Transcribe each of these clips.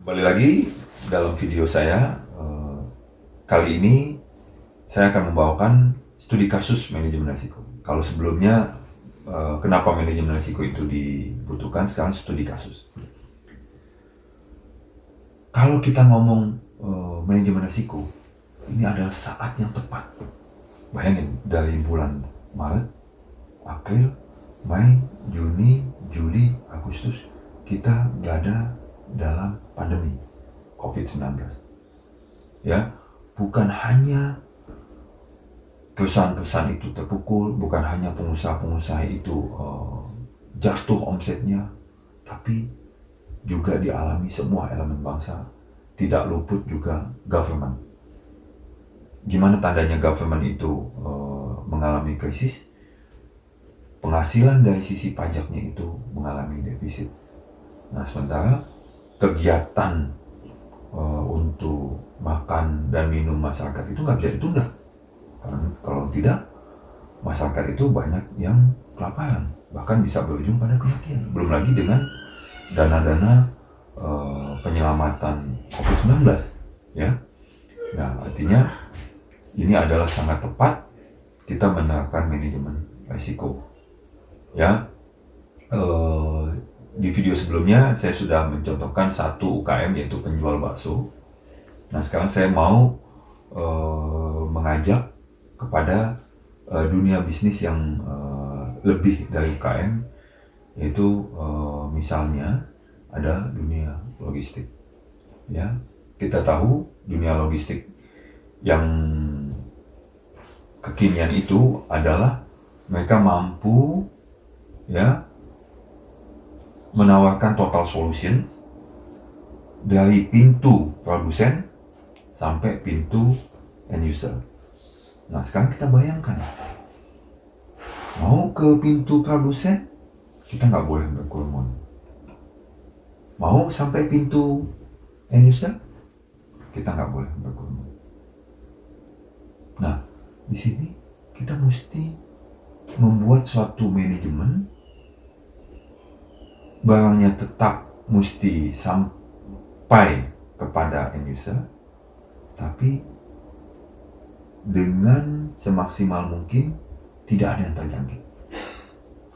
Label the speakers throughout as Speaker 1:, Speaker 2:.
Speaker 1: Kembali lagi dalam video saya. Kali ini saya akan membawakan studi kasus manajemen risiko. Kalau sebelumnya kenapa manajemen risiko itu dibutuhkan, sekarang studi kasus. Kalau kita ngomong manajemen risiko, ini adalah saat yang tepat. Bayangin, dari bulan Maret, April, Mei, Juni, Juli, Agustus, kita berada dalam pandemi COVID-19. Ya, bukan hanya perusahaan-perusahaan itu terpukul, bukan hanya pengusaha-pengusaha itu jatuh omsetnya, tapi juga dialami semua elemen bangsa, tidak luput juga government. Gimana tandanya government itu mengalami krisis? Penghasilan dari sisi pajaknya itu mengalami defisit. Nah, sementara kegiatan untuk makan dan minum masyarakat itu nggak bisa ditunda. Karena kalau tidak, masyarakat itu banyak yang kelaparan, bahkan bisa berujung pada kematian. Belum lagi dengan dana-dana penyelamatan COVID-19, ya. Nah, artinya ini adalah sangat tepat kita menerapkan manajemen risiko. Ya, di video sebelumnya saya sudah mencontohkan satu UKM, yaitu penjual bakso. Nah, sekarang saya mau mengajak kepada dunia bisnis yang lebih dari UKM, yaitu misalnya ada dunia logistik. Ya, kita tahu dunia logistik yang kekinian itu adalah mereka mampu, ya, menawarkan total solutions dari pintu produsen sampai pintu end user. Nah, sekarang kita bayangkan, mau ke pintu produsen, kita nggak boleh berkerumun. Mau sampai pintu end user, kita nggak boleh berkerumun. Nah, di sini kita mesti membuat suatu manajemen. Barangnya tetap mesti sampai kepada end user, tapi dengan semaksimal mungkin tidak ada yang terjangkit.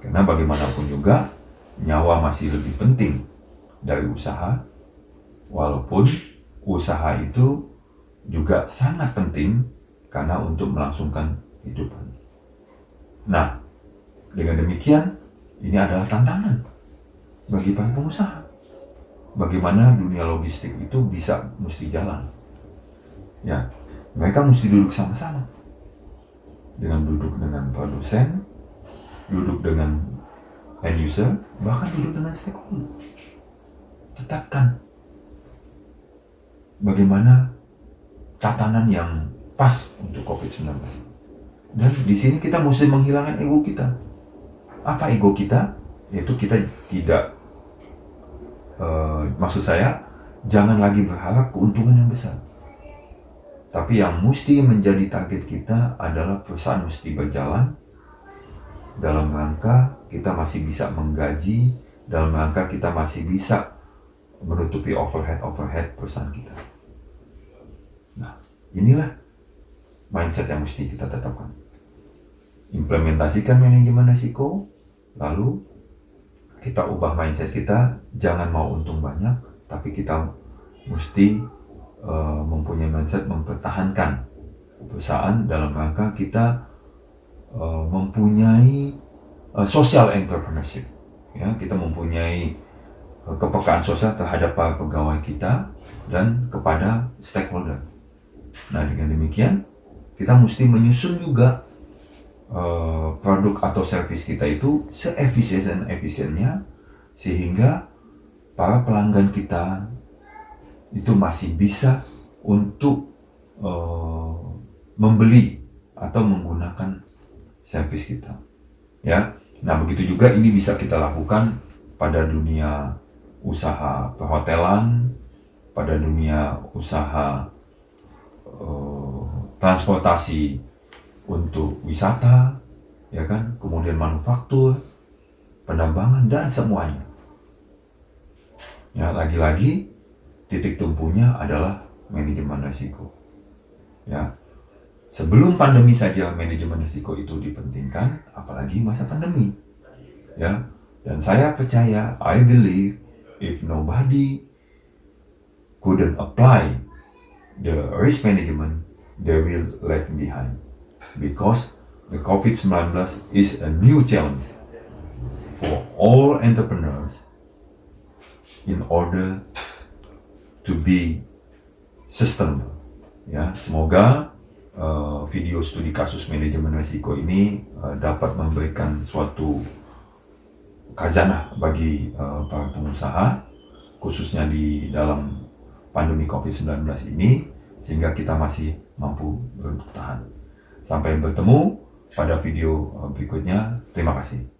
Speaker 1: Karena bagaimanapun juga nyawa masih lebih penting dari usaha, walaupun usaha itu juga sangat penting karena untuk melangsungkan kehidupan. Nah, dengan demikian ini adalah tantangan bagi para pengusaha. Bagaimana dunia logistik itu mesti jalan. Ya, mereka mesti duduk sama-sama. Duduk dengan produsen, duduk dengan end user, bahkan duduk dengan stakeholder. Tetapkan bagaimana tatanan yang pas untuk COVID-19. Dan di sini kita mesti menghilangkan ego kita. Apa ego kita? Yaitu kita tidak, maksud saya, jangan lagi berharap keuntungan yang besar. Tapi yang mesti menjadi target kita adalah perusahaan mesti berjalan dalam rangka kita masih bisa menggaji, dalam rangka kita masih bisa menutupi overhead perusahaan kita. Nah, inilah mindset yang mesti kita tetapkan. Implementasikan manajemen risiko, lalu kita ubah mindset kita, jangan mau untung banyak, tapi kita mesti mempunyai mindset mempertahankan perusahaan dalam rangka kita mempunyai social entrepreneurship. Ya, kita mempunyai kepekaan sosial terhadap para pegawai kita dan kepada stakeholder. Nah, dengan demikian kita mesti menyusun juga produk atau service kita itu seefisien-efisiennya, sehingga para pelanggan kita itu masih bisa untuk membeli atau menggunakan service kita. Ya, nah begitu juga ini bisa kita lakukan pada dunia usaha perhotelan, pada dunia usaha transportasi untuk wisata, ya kan, kemudian manufaktur, penambangan, dan semuanya. Ya, lagi-lagi titik tumpunya adalah manajemen risiko. Ya, sebelum pandemi saja manajemen risiko itu dipentingkan, apalagi masa pandemi. Ya, dan saya percaya, I believe, if nobody couldn't apply the risk management, they will left behind. Because the COVID-19 is a new challenge for all entrepreneurs in order to be sustainable. Ya, semoga video studi kasus manajemen risiko ini dapat memberikan suatu khazanah bagi para pengusaha, khususnya di dalam pandemi COVID-19 ini, sehingga kita masih mampu bertahan. Sampai bertemu pada video berikutnya. Terima kasih.